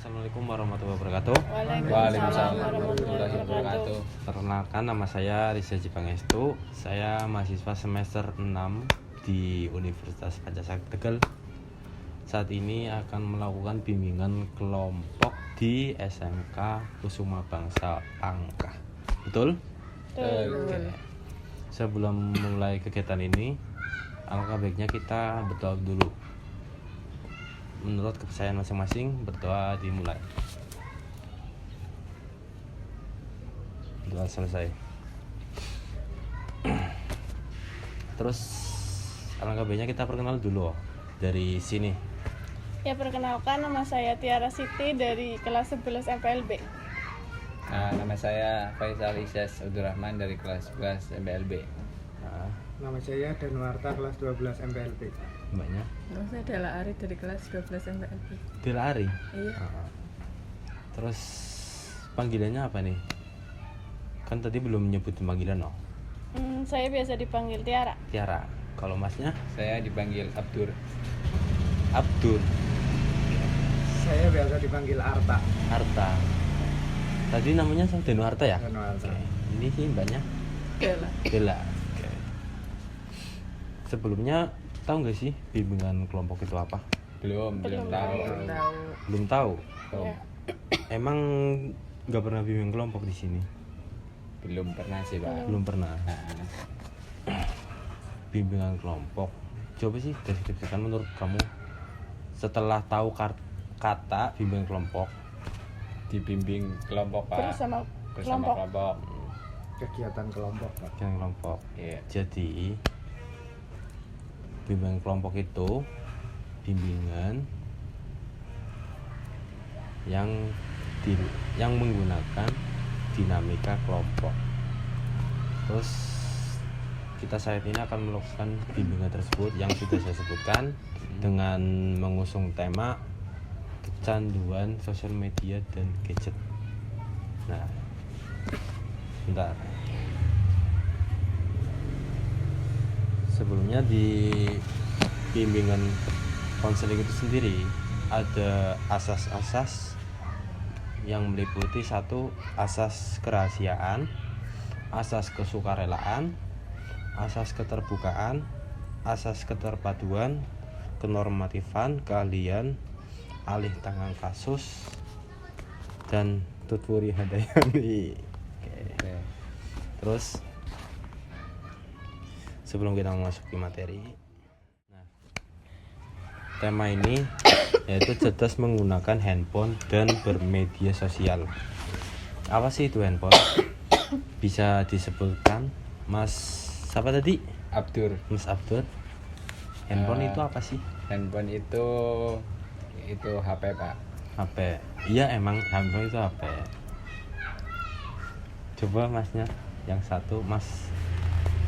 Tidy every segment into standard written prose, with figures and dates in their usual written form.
Assalamualaikum warahmatullahi wabarakatuh. Waalaikumsalam warahmatullahi wabarakatuh. Perkenalkan, nama saya Riza Jipangestu. Saya mahasiswa semester 6 di Universitas Pancasila Tegal. Saat ini akan melakukan bimbingan kelompok di SMK Kusuma Bangsa Pangkah. Betul? Oke. Sebelum mulai kegiatan ini, alangkah baiknya kita berdoa dulu. Menurut kepercayaan masing-masing, berdoa dimulai. Doa selesai. Terus alangkah baiknya kita perkenal dulu dari sini. Ya, perkenalkan, nama saya Tiara Siti dari kelas 11 MPLB. Nama saya Faisal Isyas Abdurrahman dari kelas 11 MPLB. Nama saya Danuarta kelas 12 MPLB. Mbaknya? Nama saya adalah Ari dari kelas 12 MPLB. Dilari. Iya. Terus panggilannya apa nih? Kan tadi belum nyebutin panggilan loh. Saya biasa dipanggil Tiara. Tiara. Kalau masnya? Saya dipanggil Abdur. Abdur. Saya biasa dipanggil Arta. Arta. Tadi namanya Danuarta ya? Danuarta. Oke. Ini sih mbaknya? Bella. Bella. Oke. Sebelumnya tahu nggak sih bimbingan kelompok itu apa? Belum tahu. Tahu. Belum tahu. Ya. Emang nggak pernah bimbing kelompok di sini? Belum pernah sih, Pak. Belum pernah. Bimbingan kelompok. Coba sih deskripsikan menurut kamu setelah tahu kata bimbingan kelompok. Dibimbing kelompok, Pak. Bersama Bersama kelompok. kelompok. Kegiatan kelompok, Pak. Bimbingan kelompok. Iya. Jadi bimbingan kelompok itu bimbingan yang menggunakan dinamika kelompok. Terus kita saat ini akan melakukan bimbingan tersebut yang sudah saya sebutkan dengan mengusung tema kecanduan sosial media dan gadget. Nah, bentar. Sebelumnya di bimbingan konseling itu sendiri ada asas-asas yang meliputi satu, asas kerahasiaan, asas kesukarelaan, asas keterbukaan, asas keterpaduan, kenormatifan, keahlian, alih tangan kasus, dan tutwuri hadayani. Oke. Terus sebelum kita memasuki materi, nah, tema ini yaitu cerdas menggunakan handphone dan bermedia sosial. Apa sih itu handphone? Bisa disebutkan, Mas siapa tadi? Abdur. Mas Abdur. Handphone itu apa sih? Handphone itu HP, Pak. HP. Iya, emang handphone itu HP. Coba masnya yang satu, Mas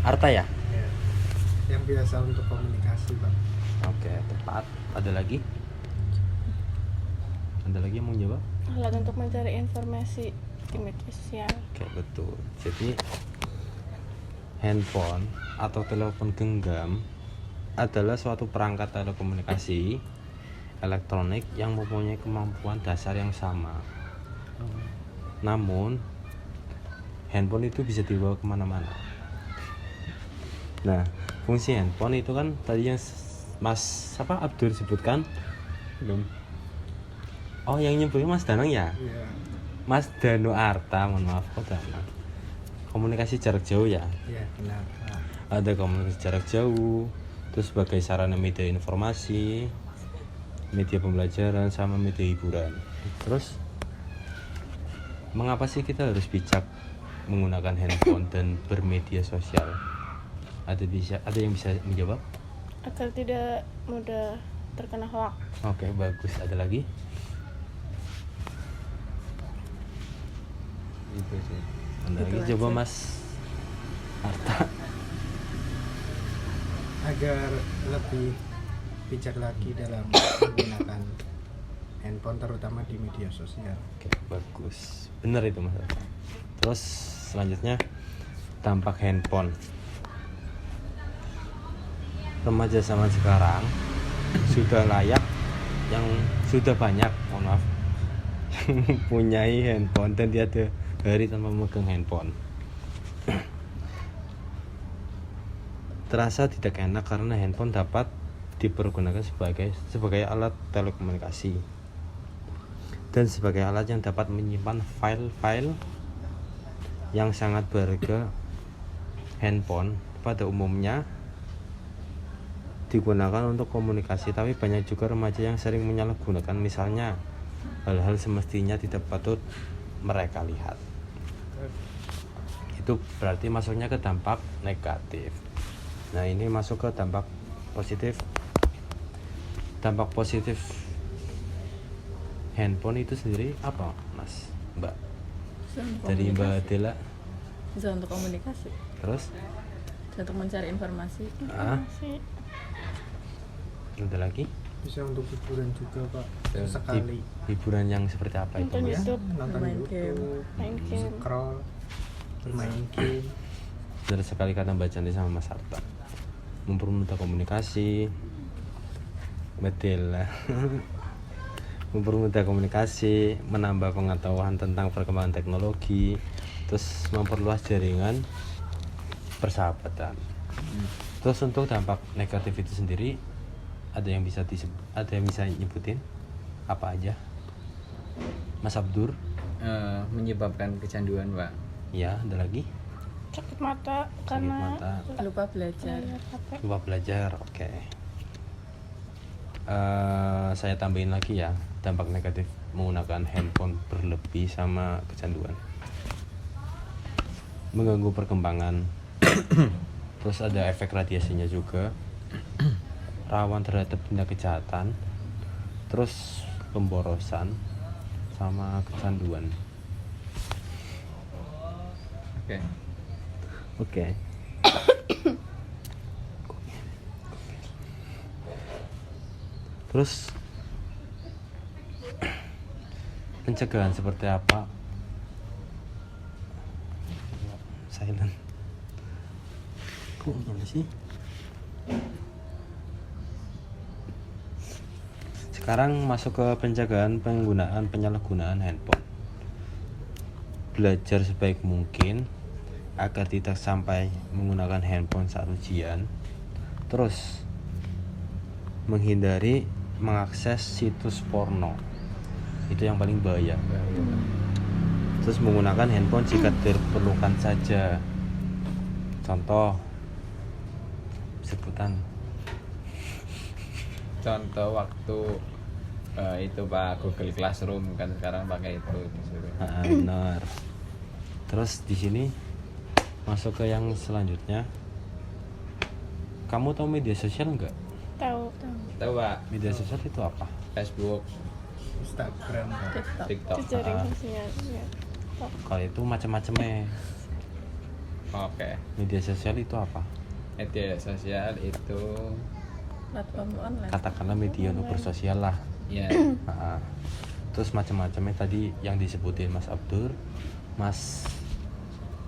Arta ya? Ya. Yang biasa untuk komunikasi, Pak. Oke, tepat. Ada lagi? Ada lagi yang mau jawab? Alat untuk mencari informasi di media sosial. Oke, betul. Jadi handphone atau telepon genggam adalah suatu perangkat telekomunikasi elektronik yang mempunyai kemampuan dasar yang sama. Namun handphone itu bisa dibawa kemana-mana. Nah, fungsi handphone itu kan tadi yang Mas Abdur sebutkan. Belum. Oh, yang nyebutnya Mas Danang ya? Iya. Mas Danuarta, mohon maaf, kok Danang. Komunikasi jarak jauh ya? Iya, benar, Pak. Ada komunikasi jarak jauh, terus sebagai sarana media informasi, media pembelajaran, sama media hiburan. Terus mengapa sih kita harus bijak menggunakan handphone dan bermedia sosial? Ada yang bisa menjawab? Agar tidak mudah terkena hoax. Oke, bagus. Ada lagi? Itu sih. Ada Itu lagi? Coba aja. Mas Arta. Agar lebih bijak lagi dalam menggunakan handphone, terutama di media sosial. Oke, bagus. Benar itu Mas Arta. Terus selanjutnya dampak handphone. Remaja zaman sekarang sudah layak yang sudah banyak, mohon maaf, mempunyai handphone dan tiada hari tanpa memegang handphone. Terasa tidak enak karena handphone dapat dipergunakan sebagai alat telekomunikasi dan sebagai alat yang dapat menyimpan file-file yang sangat berharga. Handphone pada umumnya digunakan untuk komunikasi, tapi banyak juga remaja yang sering menyalahgunakan, misalnya hal-hal semestinya tidak patut mereka lihat. Itu berarti masuknya ke dampak negatif. Nah, ini masuk ke dampak positif. Dampak positif handphone itu sendiri apa, Mas, Mbak? Bisa untuk Dari Mbak komunikasi. Adela. Bisa untuk komunikasi, Terus bisa untuk mencari informasi. Informasi. ada lagi Bisa untuk hiburan juga Pak. Betul. Sekali hiburan yang seperti apa itu, Nonton Mas? YouTube. nonton Main YouTube, Main game. scroll, bermain game. Benar sekali kata Mbak Cantik sama Mas Arta. Mempermudah komunikasi, betul lah. Mempermudah komunikasi, menambah pengetahuan tentang perkembangan teknologi, terus memperluas jaringan persahabatan. Terus untuk dampak negatif itu sendiri ada yang bisa nyebutin apa aja, Mas Abdur? Menyebabkan kecanduan, Pak. Ya, ada lagi? Sakit mata Sakit karena mata, Lupa belajar. layar HP. lupa belajar. Oke. Saya tambahin lagi ya, dampak negatif menggunakan handphone berlebih sama kecanduan. Mengganggu perkembangan. Terus ada efek radiasinya juga. Rawan terhadap tindak kejahatan. Terus pemborosan sama kecanduan. Oke. Oke. Terus pencegahan seperti apa? Silent. Kok gimana sih? Sekarang masuk ke pencegahan penyalahgunaan handphone. Belajar sebaik mungkin agar tidak sampai menggunakan handphone saat ujian. Terus menghindari mengakses situs porno, itu yang paling bahaya. Terus menggunakan handphone jika diperlukan saja. Contoh sebutan Contoh waktu itu Pak, Google Classroom kan sekarang pakai itu disuruh. benar. Terus di sini masuk ke yang selanjutnya. Kamu tahu media sosial nggak? Tahu. Tahu Pak, Media sosial itu apa? Facebook, Instagram Pak. TikTok. TikTok. Jejaring Ah. sosial. Ya. Kalau itu macam-macamnya. Oke. Media sosial itu apa? Media sosial itu Platform online. Katakanlah media untuk bersosial lah. ya Nah, terus macam-macamnya tadi yang disebutin Mas Abdur, Mas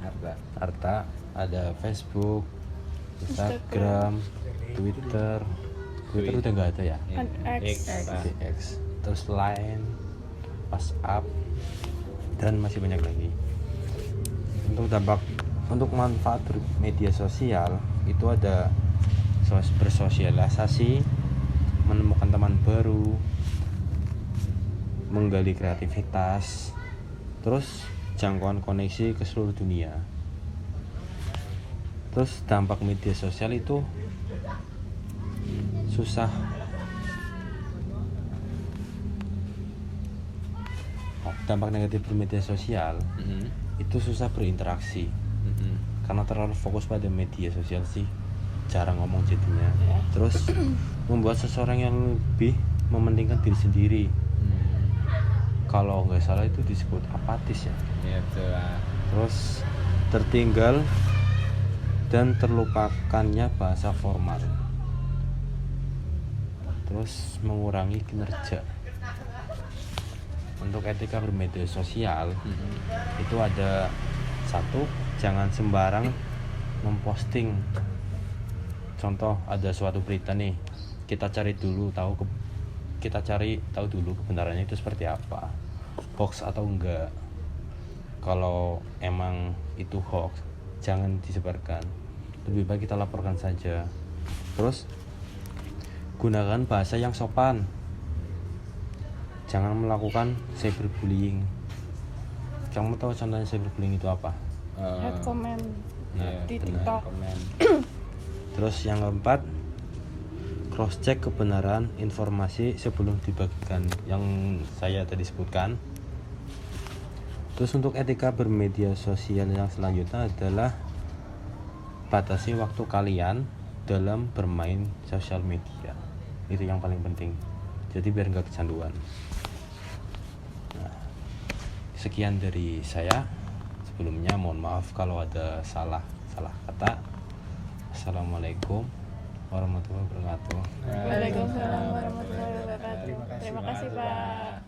harta. Arta, ada Facebook, Instagram, Twitter udah nggak ada ya? X. Pak. Di X, terus Line, WhatsApp, dan masih banyak lagi. Untuk manfaat media sosial itu ada bersosialisasi, menemukan teman baru, menggali kreativitas, terus jangkauan koneksi ke seluruh dunia. Terus dampak media sosial itu susah dampak negatif bermedia sosial Mm-mm. itu susah berinteraksi Mm-mm. karena terlalu fokus pada media sosial sih, jarang ngomong jadinya. Terus membuat seseorang yang lebih mementingkan diri sendiri. Kalau nggak salah itu disebut apatis ya. Iya betul Pak. Terus tertinggal dan terlupakannya bahasa formal. Terus mengurangi kinerja. Untuk etika bermedia sosial itu ada satu, jangan sembarang memposting. Contoh, ada suatu berita nih, kita cari tahu dulu kebenarannya itu seperti apa. hoax atau enggak. Kalau emang itu hoax, jangan disebarkan, lebih baik kita laporkan saja. Terus gunakan bahasa yang sopan, jangan melakukan cyberbullying. Kamu tahu contohnya cyberbullying itu apa? Head comment Nah, di benar. TikTok. Komen. Terus yang keempat, cross check kebenaran informasi sebelum dibagikan, yang saya tadi sebutkan. Terus untuk etika bermedia sosial yang selanjutnya adalah batasi waktu kalian dalam bermain sosial media. Itu yang paling penting, jadi biar nggak kecanduan. Nah, sekian dari saya. Sebelumnya mohon maaf kalau ada salah kata. Assalamualaikum warahmatullahi wabarakatuh. Waalaikumsalam warahmatullahi wabarakatuh. Terima kasih Pak.